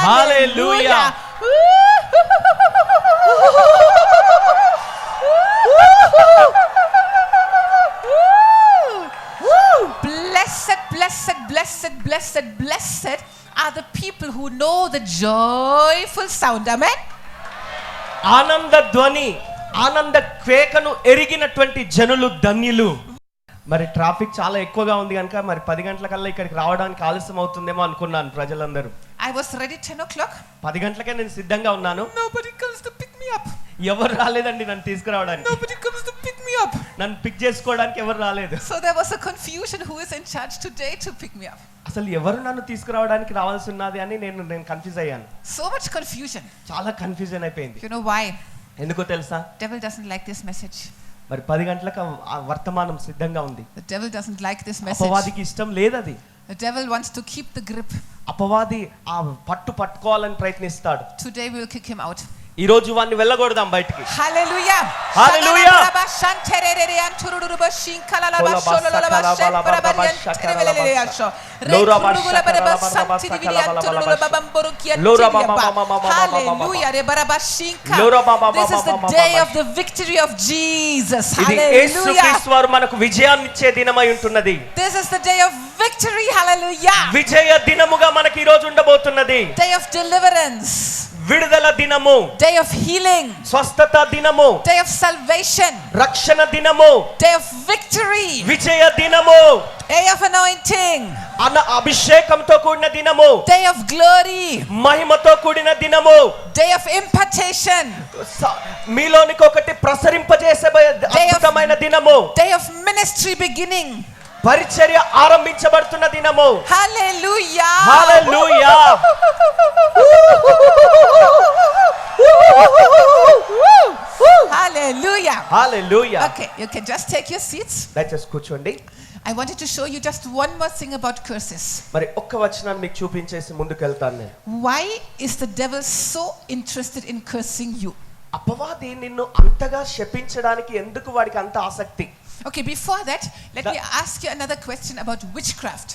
Hallelujah. Blessed, blessed, blessed, blessed, blessed are the people who know the joyful sound. Amen. ఆనంద ధ్వని, ఆనంద కేకను ఎరిగినటువంటి జనులు ధన్యులు. మరి ట్రాఫిక్ చాలా ఎక్కువగా ఉంది కనుక మరి 10 గంటలకల్లా ఇక్కడికి రావడానికి ఆలస్యం అవుతుందేమో అనుకున్నాను ప్రజలందరూ. I was ready 10 o'clock. 10 గంటలకే నేను సిద్ధంగా ఉన్నాను. Nobody comes to pick me up. ఎవరు రాలేదండి నన్ను తీసుకురావడానికి. Nobody comes to pick me up. నన్ను పిక్ చేసుకోవడానికి ఎవరు రాలేదు. So there was a confusion who is in charge today to pick me up. అసలు ఎవరు నన్ను తీసుకురావడానికి రావాల్సి ఉన్నది అని నేను కన్ఫ్యూజ్ అయ్యాను. So much confusion. చాలా కన్ఫ్యూజన్ అయిపోయింది. You know why? ఎందుకో తెలుసా? Devil doesn't like this message. మరి 10 గంటలకు ఆ వర్తమానం సిద్ధంగా ఉంది. The devil doesn't like this message. అపవాదికి ఇష్టం లేదు అది. The devil wants to keep the grip. అపవాది ఆ పట్టుకోవాలని ప్రయత్నిస్తాడు. Today we will kick him out. ఈ రోజు వాడిని వెళ్ళగొడదాం బయటికి. Hallelujah. Hallelujah. This is the day of the victory of Jesus. ఇది యేసుక్రీస్తు వారు మనకు విజయాన్ని ఇచ్చే దినమై ఉంటున్నది. This is the day of victory. Hallelujah. విజయ దినముగా మనకి ఈ రోజు ఉండబోతున్నది. Day of deliverance. విడుదల దినము. Day of healing. స్వస్థత దినము. Day of salvation. రక్షణ దినము. Day of victory. విజయ దినము. Day of anointing. అభిషేకంతో కూడిన దినము. Day of glory. మహిమతో కూడిన దినము. Day of impartation. మీలోనికి ఒకటి ప్రసరింపజేసే అద్భుతమైన దినము. Day of ministry beginning. పరిచర్య ఆరంభించబడుతున్న దినము. Hallelujah. Hallelujah. Hallelujah. Hallelujah. Okay, you can just take your seats. దయచేసి కూర్చోండి. I wanted to show you just one more thing about curses. మరి ఒక్క వచనాన్ని మీకు చూపించేసి ముందుకు వెళ్తాను నేను. Why is the devil so interested in cursing you? అపవాది నిన్ను అంతగా శపించడానికి ఎందుకు వాడికి అంత ఆసక్తి? Okay, before that, let me ask you another question about witchcraft.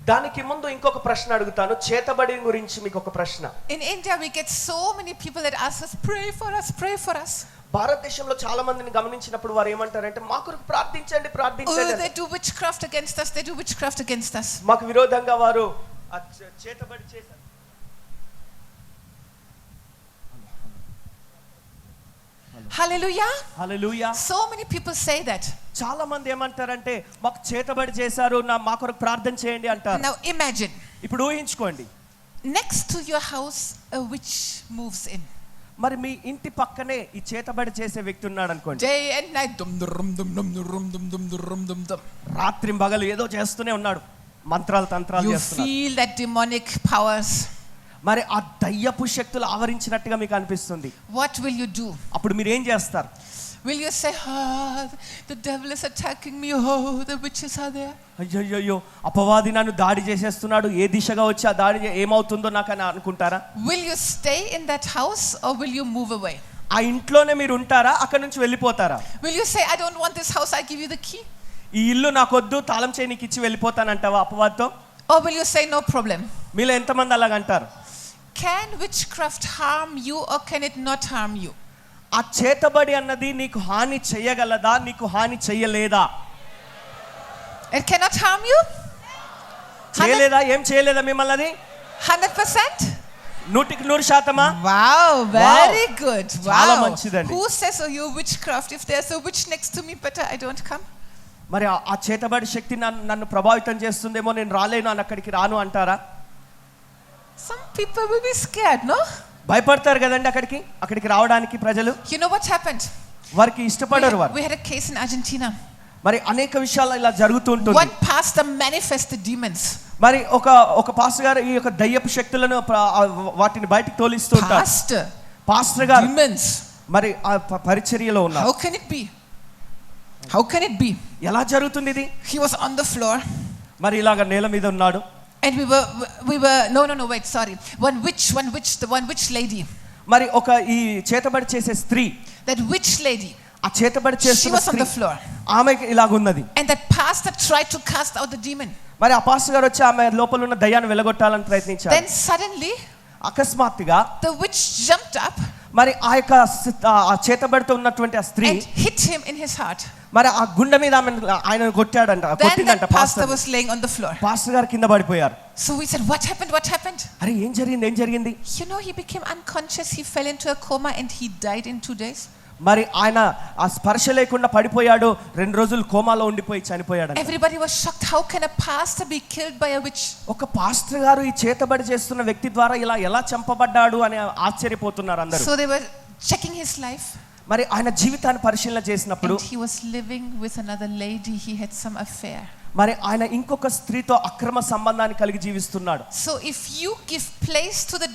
దానికి ముందు ఇంకొక ప్రశ్న అడుగుతాను. చేతబడి గురించి మీకు ఒక ప్రశ్న. In India we get so many people that ask us, pray for us, pray for us. భారతదేశంలో చాలా మందిని గమనించినప్పుడు వారు ఏమంటారంటే మా కొరకు ప్రార్థించండి ప్రార్థించండి. They do witchcraft against us, they do witchcraft against us. మాకు విరోధంగా వారు చేతబడి చేశారు. Hallelujah. Hallelujah. So many people say that. చాలా మంది ఏమంటారంటే మాకు చేతబడి చేశారు మా కొరకు ప్రార్థన చేయండి అంటారు. Now imagine. ఇప్పుడు ఊహించుకోండి. Next to your house a witch moves in. మరి మీ ఇంటి పక్కనే ఈ చేతబడి చేసే వ్యక్తి ఉన్నాడు అనుకోండి. Day and night dum dum dum dum dum dum dum dum dum. రాత్రి పగలు ఏదో చేస్తూనే ఉన్నాడు. మంత్రాలు తంత్రాలు చేస్తున్నాడు. You feel that demonic powers. మరి ఆ దయ్యపు శక్తులు ఆవరించినట్టుగా మీకు అనిపిస్తుంది. What will you do? అప్పుడు మీరు ఏం చేస్తారు? Will you say, the devil is attacking me, oh the witches are there? అయ్యయ్యో అపవాది నన్ను దాడి చేసేస్తున్నాడు, ఏ దిశగా వచ్చి ఆ దాడి ఏమవుతుందో నాకు అని అనుకుంటారా? Will you stay in that house or will you move away? ఆ ఇంట్లోనే మీరు ఉంటారా, అక్కడ నుంచి వెళ్ళిపోతారా? Will you say, I don't want this house, I give you the key? ఈ ఇల్లు నాకొద్దు, తాళం చేయి నీకు ఇచ్చి వెళ్ళిపోతానంటావా అపవాదితో? Or will you say no problem? మీలో ఎంతమంది అలాగ అంటారు? Can witchcraft harm you or can it not harm you? ఆ చేతబడి అన్నది నీకు హాని చేయగలదా, నీకు హాని చేయలేదా? It cannot harm you? చేయలేదా? ఏం చేయలేదా మిమ్మల్ని అది? 100%? 100%? Wow, very good. చాలా Wow. మంచిదండి. Who says, oh you witchcraft, if there's a witch next to me, better I don't come? మరి ఆ చేతబడి శక్తి నన్ను ప్రభావితం చేస్తుందేమో, నేను రాలేను అని అక్కడికి రాను అంటారా? Some people will be scared, no? భయపడతారు కదండి అక్కడికి రావడానికి ప్రజలు. You know what happened? వారికి ఇష్టపడరు వారు. We had a case in Argentina. మరి అనేక విషయాలు ఇలా జరుగుతూ ఉంటుంది. One pastor manifested demons. మరి ఒక పాస్టర్ గారు ఈ యొక్క దయ్యపు శక్తులను వాటిని బయటికి తోలిస్తూ ఉంటారు. పాస్టర్ గారు demons మరి ఆ పరిచర్యలో ఉన్నారు. How can it be? How can it be? ఎలా జరుగుతుంది ఇది? He was on the floor. మరి ఇలాగ నేల మీద ఉన్నాడు. And we were no wait, sorry. One witch lady. మరి ఒక ఈ చేతబడి చేసే స్త్రీ, that witch lady, ఆ చేతబడి చేస్తున్న she was on the floor. ఆమెకి ఇలాగ ఉన్నది. And that pastor tried to cast out the demon. మరి ఆ పాస్టర్ గారు వచ్చి ఆమె లోపల ఉన్న దయ్యాన్ని వెలగొట్టాలని ప్రయత్నించారు. Then suddenly అకస్మాత్తుగా the witch jumped up మరి ఆ యొక్క ఆ చేతబడితో ఉన్నటువంటి ఆ స్త్రీ and hit him in his heart. మరి ఆ గుండె మీద ఆయన కొట్టాడంట, Then కొట్టిందంట. that pastor was laying on the floor. Pastor గారు కింద పడిపోయారు. So we said, what happened? What happened? అరే ఏం జరిగింది? You know, he became unconscious. He fell into a coma and he died in 2 days. మరి ఆయన ఆ స్పర్శ లేకుండా పడిపోయాడు, 2 రోజులు కోమాలో ఉండిపోయి చనిపోయాడు. Everybody was shocked. How can a pastor be killed by a witch? ఒక పాస్టర్ గారు ఈ చేతబడి చేస్తున్న వ్యక్తి ద్వారా ఇలా ఎలా చంపబడ్డాడు అని ఆశ్చర్యపోతున్నారు అందరూ. So they were checking his life. మరి ఆయన జీవితాన్ని పరిశీలన చేసినప్పుడు And he was living with another lady. He had some affair. మరి ఆయన ఇంకొక స్త్రీతో అక్రమ సంబంధాన్ని కలిగి జీవిస్తున్నాడు. So if you give place to the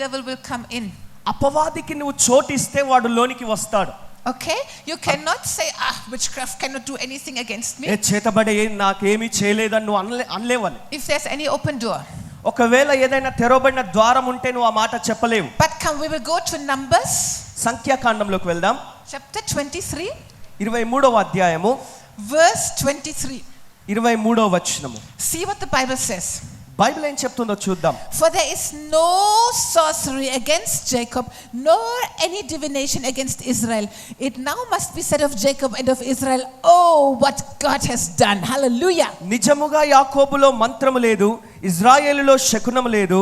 devil will come in. అపవాదికి నువ్వు చోటిస్తే వాడు లోనికి వస్తాడు. Okay, you cannot say witchcraft cannot do anything against me. ఏ చేతబడి నాకేమీ చేయలేదని నువ్వు అనలేవని. If there's any open door. ఒకవేళ ఏదైనా తెరవబడిన ద్వారం ఉంటే నువ్వు ఆ మాట చెప్పలేవు. But come, we will go to Numbers. సంఖ్యాకాండంలోకి వెళ్దాం. Chapter 23. 23వ అధ్యాయము Verse 23. 23వ వచనము. See what the Bible says. Bible ఏం చెప్తుందో చూద్దాం. For there is no sorcery against Jacob, nor any divination against Israel. It now must be said of Jacob and of Israel, oh, what God has done. Hallelujah. నిజముగా యాకోబులో మంత్రము లేదు, ఇజ్రాయేలులో శకునము లేదు.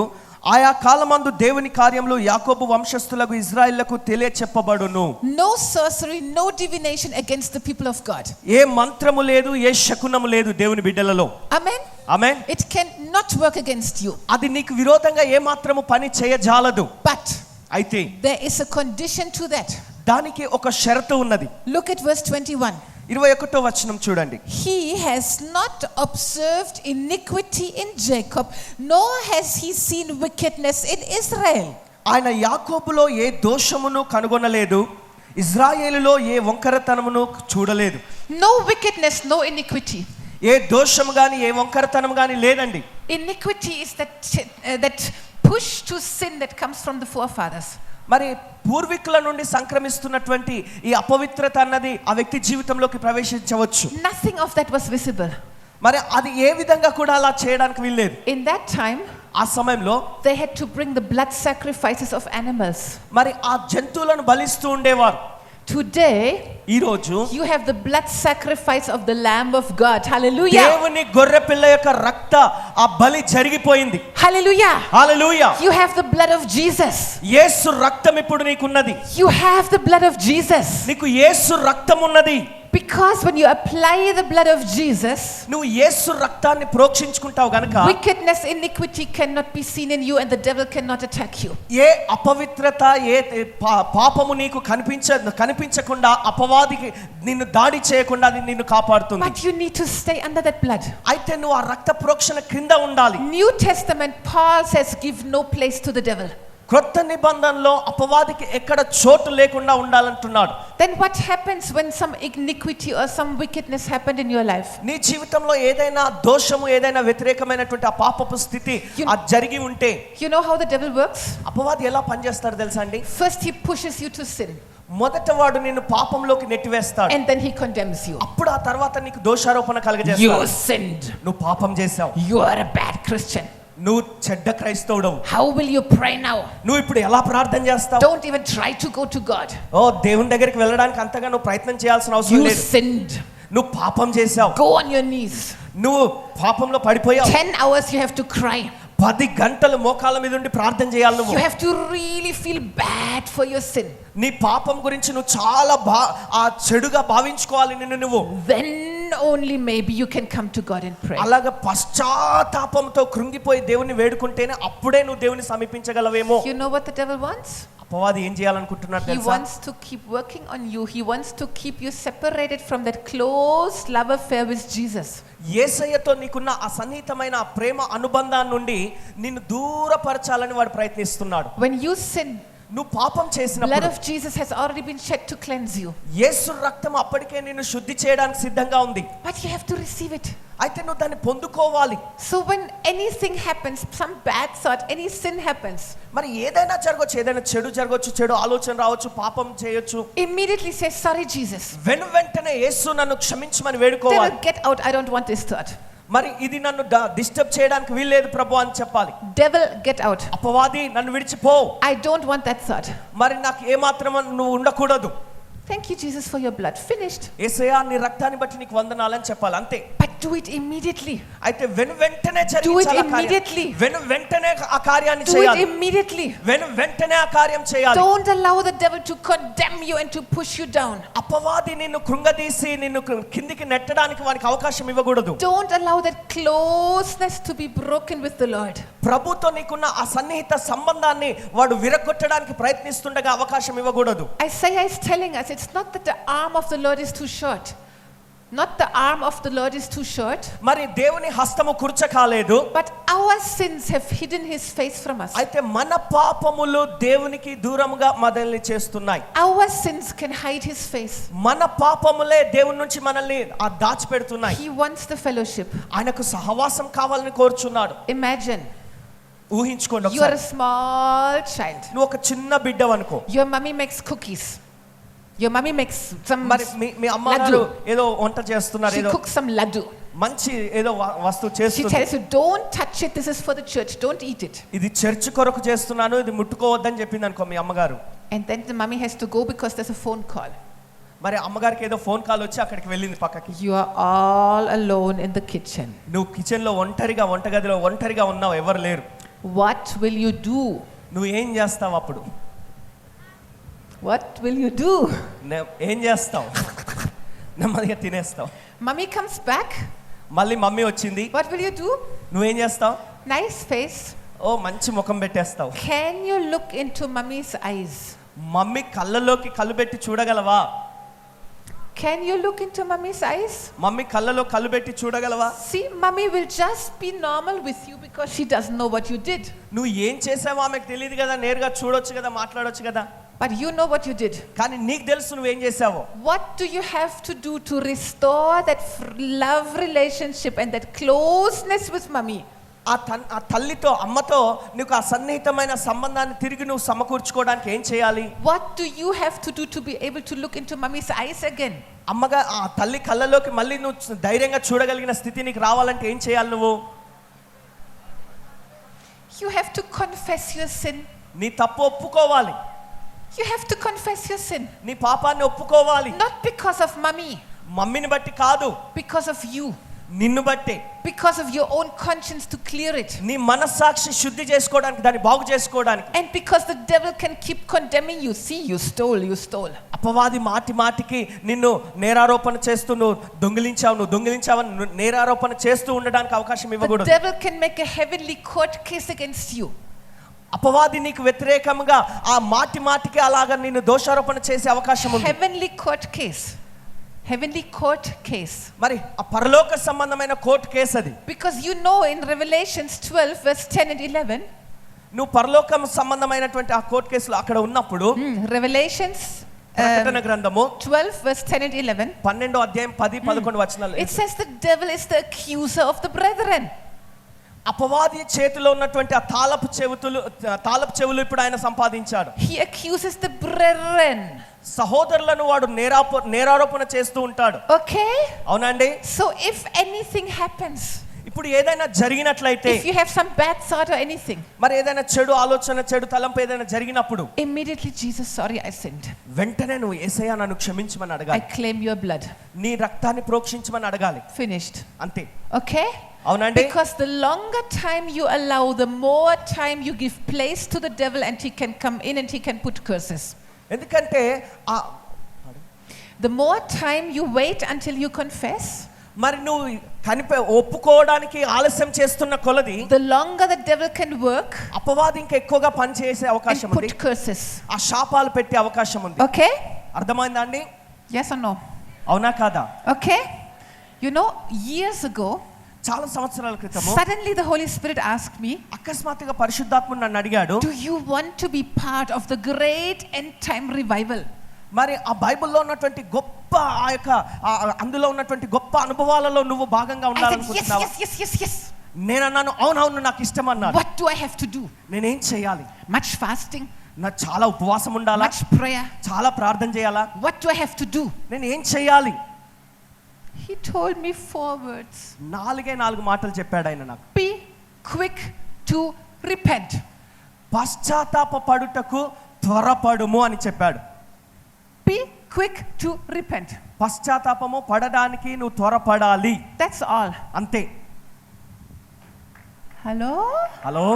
ఆయా కాలమందు దేవుని కార్యములు యాకోబు వంశస్థులకు ఇజ్రాయేలులకు తెలియచెప్పబడును. No sorcery, no divination against the people of God. ఏ మంత్రము లేదు, ఏ శకునము లేదు దేవుని బిడ్డలలో. Amen. Amen. It cannot work against you. అది నీకు విరోధంగా ఏ మాత్రము పని చేయజాలదు. But అయితే there is a condition to that. దానికి ఒక షరతు ఉన్నది. Look at verse 21. 21వ వచనం చూడండి. He has not observed iniquity in Jacob, nor has he seen wickedness in Israel. ఆయన యాకోబులో ఏ దోషమును కనుగొనలేదు, ఇజ్రాయేలులో ఏ వంకరతనమును చూడలేదు. No wickedness, no iniquity. ఏ దోషము గాని ఏ వంకరతనం గాని లేదండి. Iniquity is that push to sin that comes from the forefathers. మరి పూర్వీకుల నుండి సంక్రమిస్తున్నటువంటి ఈ అపవిత్రత అన్నది ఆ వ్యక్తి జీవితంలోకి ప్రవేశించవచ్చు. Nothing of that was visible. మరి అది ఏ విధంగా కూడా అలా చేయడానికి వీల్లేదు. In that time, ఆ సమయంలో they had to bring the blood sacrifices of animals. మరి ఆ జంతువులను బలిస్తూ ఉండేవారు. Today, ఈ రోజు you have the blood sacrifice of the Lamb of God. Hallelujah. దేవుని గొర్రె పిల్ల యొక్క రక్త ఆ బలి జరిగిపోయింది. Hallelujah. Hallelujah. You have the blood of Jesus. యేసు రక్తం ఇప్పుడు నీకున్నది. You have the blood of Jesus. నీకు యేసు రక్తం ఉన్నది. Because when you apply the blood of Jesus, నువ్వు యేసు రక్తాన్ని ప్రోక్షించుకుంటావు గనుక wickedness, iniquity cannot be seen in you and the devil cannot attack you. ఏ అపవిత్రత ఏ పాపము నీకు కనిపించకుండా అపవాదికి నిన్ను దాడి చేయకుండా అది నిన్ను కాపాడుతుంది. But you need to stay under that blood. అయితే నువ్వు ఆ రక్త ప్రోక్షణ క్రింద ఉండాలి. New Testament, Paul says, give no place to the devil. క్రొత్త నిబంధనలో అపవాదికి ఎక్కడ చోటు లేకుండా ఉండాలంటున్నాడు. Then what happens when some iniquity or some wickedness happened in your life? నీ జీవితంలో ఏదైనా దోషము ఏదైనా వ్యతిరేకమైనటువంటి ఆ పాపపు స్థితి ఆ జరిగి ఉంటే You know how the devil works? అపవాది ఎలా పనిచేస్తాడు తెలుసా అండి? First he pushes you to sin. మొదట వాడు నిన్ను పాపంలోకి నెట్టివేస్తాడు. And then he condemns you. అప్పుడు ఆ తర్వాత నీకు దోషారోపణ కలుగజేస్తాడు. You sinned. నువ్వు పాపం చేశావు. You are a bad Christian. నువ్వు చెడ్డ క్రైస్తవుడవు. How will you pray now? నువ్వు ఇప్పుడు ఎలా ప్రార్థన చేస్తావు? Don't even try to go to God. ఓ దేవుని దగ్గరికి వెళ్ళడానికి అంతగా నువ్వు ప్రయత్నం చేయాల్సిన అవసరం You లేదు. sinned. నువ్వు పాపం చేశావు. Go on your knees. నువ్వు పాపంలో పడిపోయావు. 10 hours you have to cry. 10 గంటలు మోకాళ్ళ మీద ఉండి ప్రార్థన చేయాలి నువ్వు. You have to really feel bad for your sin. నీ పాపం గురించి నువ్వు చాలా ఆ చెడుగా భావించుకోవాలి నిన్ను నువ్వు. Then only maybe you can come to God and pray. అలాగా పశ్చాత్తాపంతో కృంగిపోయి దేవుని వేడుకుంటేనే అప్పుడే నువ్వు దేవుని సమీపించగలవేమో. You know what the devil wants? అపవాది ఏం చేయాలనుకుంటున్నాడు He తెలుసా? wants to keep working on you. He wants to keep you separated from that close love affair with Jesus. యేసయ్యతో నీకున్న ఆ సన్నిహితమైన ఆ ప్రేమ అనుబంధాన్ని నుండి నిన్ను దూరపరచాలని వాడు ప్రయత్నిస్తున్నాడు. When you sin, నువ్వు పాపం blood చేసినప్పుడు of Jesus has already been shed to cleanse you. యేసు రక్తం అప్పటికే నిన్ను శుద్ధి చేయడానికి సిద్ధంగా ఉంది. But you have to receive it. అయితే నువ్వు దాన్ని పొందుకోవాలి. So when anything happens, some bad thought, any sin happens, మరి ఏదైనా జరగవచ్చు, ఏదైనా చెడు జరగవచ్చు, చెడు ఆలోచన రావచ్చు, పాపం చేయొచ్చు. immediately say, sorry Jesus. వెంటనే యేసు నన్ను క్షమించమని వేడుకోవాలి. Devil, get out. I don't want this thought. మరి ఇది నన్ను డిస్టర్బ్ చేయడానికి వీల్లేదు ప్రభు అని చెప్పాలి. Devil, get out. అపవాది నన్ను విడిచిపో. I don't want that thought. మరి నాకు ఏ మాత్రం నువ్వు ఉండకూడదు. Thank you, Jesus, for your blood. Finished. యేసయ్యా నీ రక్తాన్ని బట్టి నీకు వందనాలని చెప్పాలి, అంతే. But do it immediately. అయితే వెంటనే Do it immediately. వెంటనే ఆ కార్యాన్ని Do it చేయాలి. immediately. వెంటనే ఆ కార్యం చేయాలి. Don't allow the devil to condemn you and to push you down. అపవాది నిన్ను కృంగదీసి నిన్ను కిందికి నెట్టడానికి వానికి అవకాశం ఇవ్వకూడదు. Don't allow that closeness to be broken with the Lord. ప్రభుతో నీకున్న ఆ సన్నిహిత సంబంధాన్ని వాడు విరగొట్టడానికి ప్రయత్నిస్తుండగా అవకాశం ఇవ్వకూడదు. Isaiah is telling us it's not that the arm of the Lord is too short. Not the arm of the Lord is too short. మరి దేవుని హస్తము కుర్చ కాలేదు. But our sins have hidden his face from us. అయితే మన పాపములు దేవునికి దూరముగా మనల్ని చేస్తున్నాయి. Our sins can hide his face. మన పాపములే దేవుని నుంచి మనల్ని దాచిపెడుతున్నాయి. He wants the fellowship. ఆయనకు సహవాసం కావాలని కోరుచున్నాడు. Imagine ఊహించుకోండి you are ఒకసారి. a small child. నువ్వు ఒక చిన్న బిడ్డవనుకో. Your mommy makes cookies. Your mommy makes some మరి మీ అమ్మగారు ఏదో వంట చేస్తున్నారు, she ఏదో cooks some laddu. మంచి ఏదో వస్తువు She చేస్తుంది. tells you, don't touch it, this is for the church, don't eat it. ఇది చర్చ్ కొరకు చేస్తున్నాను, ఇది ముట్టుకోవద్దని చెప్పింది అనుకో మీ అమ్మగారు. And then the mommy has to go because there's a phone call. మరి అమ్మగారికి ఏదో ఫోన్ కాల్ వచ్చి అక్కడికి వెళ్ళింది పక్కకి. You are all alone in the kitchen. నువ్వు కిచెన్ లో వంటగదిలో ఒంటరిగా ఉన్నావు, ఎవరు లేరు. What will you do? నువ్వు ఏం చేస్తావు అప్పుడు? What will you do? ఏం చేస్తావు? నెమ్మదిగా తినేస్తావు. Mommy comes back. మళ్ళీ మమ్మీ వచ్చింది. What will you do? నువ్వేం చేస్తావు? Nice face. ఓ మంచి ముఖం పెట్టేస్తావు. Can you look into mommy's eyes? Mummy కళ్ళలోకి కళ్ళు పెట్టి చూడగలవా? Can you look into mommy's eyes? Mummy కళ్ళలో కళ్ళు పెట్టి చూడగలవా? See, mommy will just be normal with you because she doesn't know what you did. నువ్వు ఏం చేసావో ఆమెకు తెలియదు కదా, నేరుగా చూడొచ్చు కదా, మాట్లాడొచ్చు కదా. But you know what you did. కానీ నీకు తెలుసు నువ్వేం చేసావో. What do you have to do to restore that love relationship and that closeness with mommy? ఆ తల్లితో అమ్మతో నీకు ఆ సన్నిహితమైన సంబంధాన్ని తిరిగి నువ్వు సమకూర్చుకోవడానికి ఏం చేయాలి? What do you have to do to be able to look into mommy's eyes again? అమ్మగా ఆ తల్లి కళ్ళలోకి మళ్ళీ నువ్వు ధైర్యంగా చూడగలిగిన స్థితి నీకు రావాలంటే ఏం చేయాలి నువ్వు? You have to confess your sin. నీ తప్పు ఒప్పుకోవాలి. You have to confess your sin. నీ పాపాన్ని ఒప్పుకోవాలి. Not because of mommy. మమ్మీని బట్టి కాదు, Because of you. నిన్ను బట్టి. Because of your own conscience to clear it. నీ మనస్సాక్షి శుద్ధి చేసుకోవడానికి, దాన్ని బాగు చేసుకోవడానికి. And because the devil can keep condemning you. See, you stole. అపవాది మాటికి నిన్ను నేరారోపణ చేస్తూ నువ్వు దొంగిలించావని నేరారోపణ చేస్తూ ఉండడానికి అవకాశం The ఇవ్వకూడదు. devil can make a heavenly court case against you. అపవాది నీకు వ్యతిరేకంగా ఆ మాటికి అలాగా నిన్ను దోషారోపణ చేసే అవకాశం ఉంది. Heavenly court case. మరి ఆ పరలోక సంబంధమైన కోర్టు కేసు అది. Because you know in Revelations 12 verse 10 and 11. నువ్వు పరలోకం సంబంధమైనటువంటి ఆ కోర్టు కేసులో అక్కడ ఉన్నప్పుడు Revelations ప్రకటన గ్రంథము 12 verse 10 and 11. 12వ అధ్యాయం 10-11 వచనాలు. It says the devil is the accuser of the brethren. అపవాది చేతిలో ఉన్నటువంటి ఆ తాళపు చెవులు ఇప్పుడు ఆయన సంపాదించాడు. He accuses the brethren. సహోదరులను వాడు నేరారోపణ చేస్తూ ఉంటాడు. Okay? అవునండి. So if anything happens, ఇప్పుడు ఏదైనా జరిగినట్లయితే, if you have some bad thought or anything, మరి ఏదైనా చెడు ఆలోచన, చెడు తలంపు ఏదైనా జరిగినప్పుడు, immediately Jesus, sorry I sinned. వెంటనే నువ్వు యేసయ్యా నన్ను క్షమించమని అడగాలి. I claim your blood. నీ రక్తాన్ని ప్రోక్షించమని అడగాలి. Finished. అంతే. Okay? అవునండి. Because the longer time you allow, the more time you give place to the devil and he can come in and he can put curses. ఎందుకంటే The more time you wait until you confess, మరి నువ్వు ఒప్పుకోవడానికి ఆలస్యం చేస్తున్న కొలది, the longer the devil can work, అపవాది ఇంకా ఎక్కువగా పని చేసే అవకాశం ఉంది. put curses. ఆ శాపాలు పెట్టే అవకాశం ఉంది. Okay? అర్థమైందా అండి? Yes or no? అవునా కాదా? Okay? You know, years ago, చాలా సంవత్సరాల క్రితం suddenly the Holy Spirit asked me, అకస్మాత్తుగా పరిశుద్ధాత్ముడు నన్ను అడిగాడు, do you want to be part of the great end time revival? మరి ఆ బైబిల్లో ఉన్నటువంటి గొప్ప ఆ యొక్క అందులో ఉన్నటువంటి గొప్ప అనుభవాలలో నువ్వు భాగంగా ఉండాలనుకుంటున్నావా? Yes. నేను అన్నాను, అవునవును నాకు ఇష్టం అన్నాను. What do I have to do? నేనేం చేయాలి? Much fasting? నాకు చాలా ఉపవాసం ఉండాలా? Much prayer? చాలా ప్రార్థన చేయాలా? What do I have to do? నేను ఏం చేయాలి? He told me 4 words. 4 మాటలు చెప్పాడు ఆయన నాకు. Be quick to repent. పశ్చాత్తాప పడుటకు త్వరపడుము అని చెప్పాడు. Be quick to repent. పశ్చాత్తాపము పడడానికి నువ్వు త్వరపడాలి. That's all. అంతే. Hello.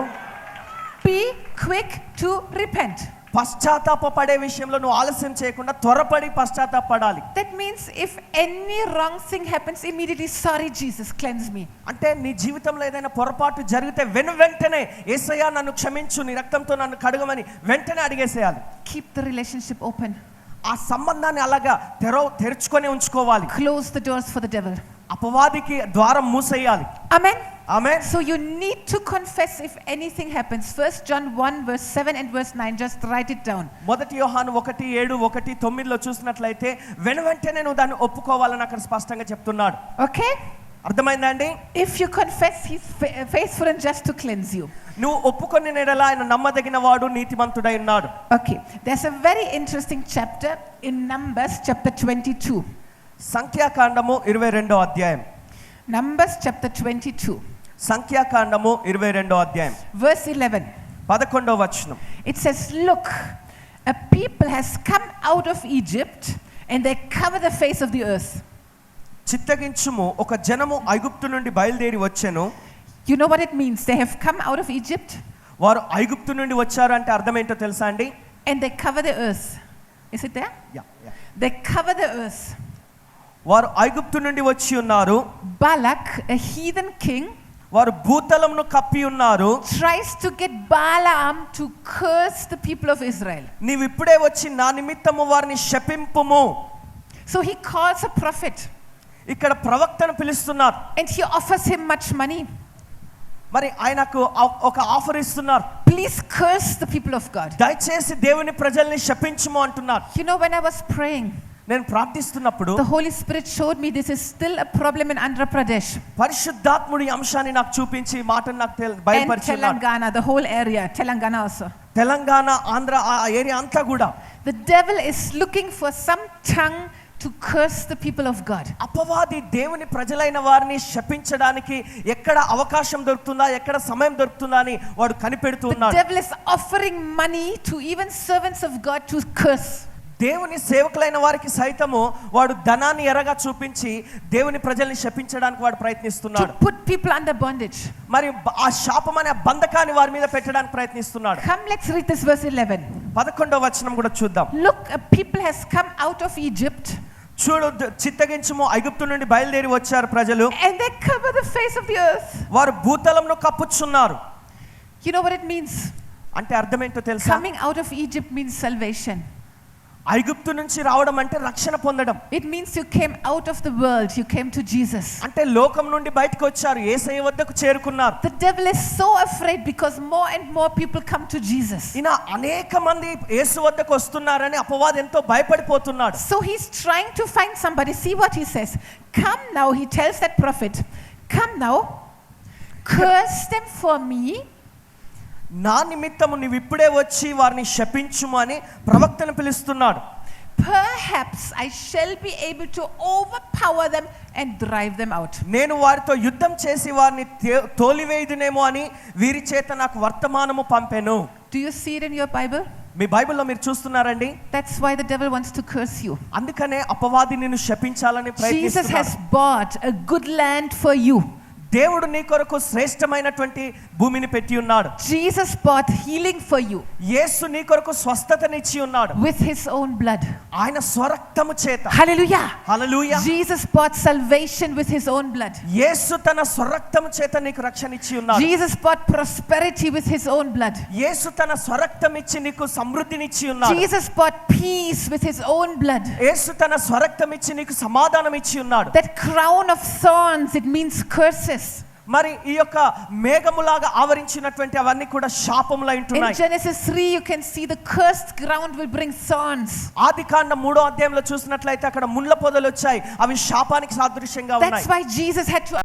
Be quick to repent. పశ్చాత్తాప పడే విషయంలో నువ్వు ఆలస్యం చేయకుండా త్వరపడి పశ్చాత్తాపడాలి. That means if any wrong thing happens, immediately, sorry Jesus, cleanse me. అంటే నీ జీవితంలో ఏదైనా పొరపాటు జరిగితే వెంటనే యేసయ్యా నన్ను క్షమించు, నీ రక్తంతో నన్ను కడుగమని వెంటనే అడిగేసేయాలి. Keep the relationship open. ఆ సంబంధాన్ని అలాగా తెరుచుకొని ఉంచుకోవాలి. Close the doors for the devil. అపవాదికి ద్వారం మూసేయాలి. Amen. Amen. So you need to confess if anything happens. 1 John 1 verse 7 and verse 9, just write it down. మొదటి యోహాను 1:7-1:9 లో చూసినట్లయితే వెంటనే నువ్వు దాన్ని ఒప్పుకోవాలని అక్కడ స్పష్టంగా చెప్తున్నాడు. Okay? అర్థమైందా అండి? If you confess, he's faithful and just to cleanse you. నువ్వు ఒప్పుకొని నెడల ఆయన నమ్మదగిన వాడు, నీతిమంతుడై ఉన్నాడు. Okay, there's a very interesting chapter in Numbers chapter 22. సంఖ్యాకాండము 22వ అధ్యాయం. Numbers chapter 22. సంఖ్యాకాండము 22వ అధ్యాయం. Verse 11. 11వ వచనం. It says, look, a people has come out of Egypt and they cover the face of the earth. చిత్తగించుము, ఒక జనము ఐగుప్తు నుండి బయలుదేరి వచ్చెను. You know what it means? They have come out of Egypt. వారు ఐగుప్తు నుండి వచ్చారు అంటే అర్థం ఏంటో తెలుసా అండి? And they cover the earth. Is it there? Yeah. They cover the earth. వారు ఐగుప్తు నుండి వచ్చి ఉన్నారు. Balak, a heathen king, వారు భూతలమును కప్పి ఉన్నారు. tries to get Balaam to curse the people of Israel. నీవు ఇప్పుడే వచ్చి నా నిమిత్తము వారిని శపింపుము. So he calls a prophet. ఇక్కడ ప్రవక్తను పిలుస్తున్నారు. And he offers him much money. మరి ఆయనకు ఒక ఆఫర్ ఇస్తున్నారు. Please curse the people of God. దయచేసి దేవుని ప్రజల్ని శపించుము అంటున్నారు. You know, when I was praying, నేను ప్రార్థిస్తున్నప్పుడు the Holy Spirit showed me this is still a problem in Andhra Pradesh. పరిశుద్ధాత్ముడి అంశాన్ని నాకు చూపించి ఈ మాటను నాకు And బయలుపరిచాడు. Telangana, the whole area, Telangana also. Telangana, Andhra ఆ ఏరియా అంతా కూడా The devil is looking for some tongue to curse the people of God. అపవాది దేవుని ప్రజలైన వారిని శపించడానికి ఎక్కడ అవకాశం దొరుకుతుందా, ఎక్కడ సమయం దొరుకుతుందా అని వాడు కనిపెడుతూ The ఉన్నాడు. devil is offering money to even servants of God to curse. దేవుని సేవకులైన వారికి సైతము వాడు ధనాన్ని ఎరగా చూపించి దేవుని ప్రజల్ని శపించడానికి వాడు ప్రయత్నిస్తున్నాడు. To put people under bondage. మరి ఆ శాపం అనే బంధకాన్ని వారి మీద పెట్టడానికి ప్రయత్నిస్తున్నాడు. Come, let's read this verse 11. 11వ వచనం కూడా చూద్దాం. Look, a people has come out of Egypt. చూడు, చిత్తగించుము, ఐగుప్తు నుండి బయలుదేరి వచ్చారు ప్రజలు. And they cover the face of the earth. వారు భూతలమును కప్పుచున్నారు. You know what it means? అంటే అర్థం ఏంటో తెలుసా? Coming out of Egypt means salvation. ఐగుప్తు నుంచి రావడం అంటే రక్షణ పొందడం. It means you came out of the world, you came to Jesus. అంటే లోకం నుండి బయటకు వచ్చారు, యేసయ్య వద్దకు చేరుకున్నారు. The devil is so afraid because more and more people come to Jesus. ఈయన అనేక మంది యేసు వద్దకు వస్తున్నారని అపవాది ఎంతో భయపడిపోతున్నాడు. So he's trying to find somebody. See what he says. Come now, he tells that prophet, come now, curse them for me. నా నిమిత్తము నీవు ఇప్పుడే వచ్చి వారిని శపించుము అని ప్రవక్తను పిలుస్తున్నాడు. Perhaps I shall be able to overpower them and drive them out. నేను వారితో యుద్ధం చేసి వారిని తోలివేయుదునేమో అని వీరి చేత నాకు వర్తమానము పంపెను. Do you see it in your Bible? మీ బైబిల్లో మీరు చూస్తున్నారండి. That's why the devil wants to curse you. అందుకనే అపవాది నిన్ను శపించాలని Jesus ప్రయత్నిస్తున్నాడు. has bought a good land for you. దేవుడు నీ కొరకు శ్రేష్టమైనటువంటి భూమిని పెట్టి ఉన్నాడు. Jesus bought healing for you. యేసు నీ కొరకు స్వస్థతనిచ్చి ఉన్నాడు with his own blood. ఆయన స్వరక్తము చేత. Hallelujah. Hallelujah. Jesus bought salvation with his own blood. యేసు తన స్వరక్తము చేత నీకు రక్షణ ఇచ్చి ఉన్నాడు. Jesus bought prosperity with his own blood. యేసు తన స్వరక్తం ఇచ్చి నీకు సమృద్ధినిచ్చి ఉన్నాడు. Jesus bought peace with his own blood. యేసు తన స్వరక్తం ఇచ్చి నీకు సమాధానం ఇచ్చి ఉన్నాడు. That crown of thorns, it means curses. మరి ఈ యొక్క మేఘములాగా ఆవరించినటువంటి అవన్నీ కూడా శాపములై In ఉంటున్నాయి. Genesis 3 you can see the cursed ground will bring thorns. ఆదికాండం 3వ అధ్యాయంలో చూసినట్లయితే అక్కడ ముళ్ళ పొదలు వచ్చాయి, అవి శాపానికి సాదృశ్యంగా ఉన్నాయి. That's why Jesus had to